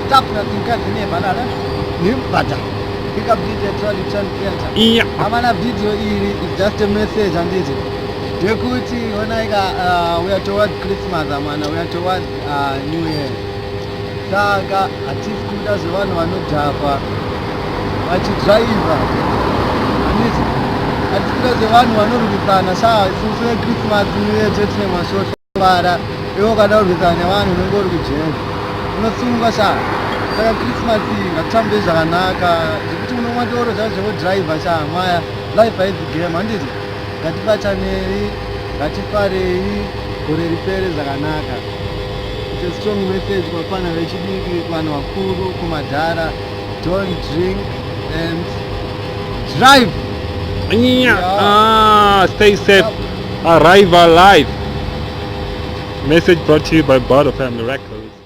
stop nothing kazi ne balala nimbata pick up DJ Trolley Chan Piancha Yeah. amana video iri is just a message and it ndekuti onaika we are towards Christmas amana we are towards New Year saka hatisi kuda zvevanhu vanodhakwa vachidraivha handiti hatisi kuda zvevanhu vanorwisana saa isusu veChristmas New Year tetine mashoshobara ivo kada kurwisana nevanhu unenge uri kujeri unosungwa shaa saka Christmas ngatitambe zvakanaka zvekuti unomwa doro zvavo zvekodhiraivha shaa maya life haidzi game handiti ngatibatanei ngatifarei gore ripere zvakanaka. It's a strong message kuvafana vechidiki vanhu vakuru kumadhara don't drink and drive. Yeah. Stay safe, arrive alive. Message brought to you by Bottle Family Records.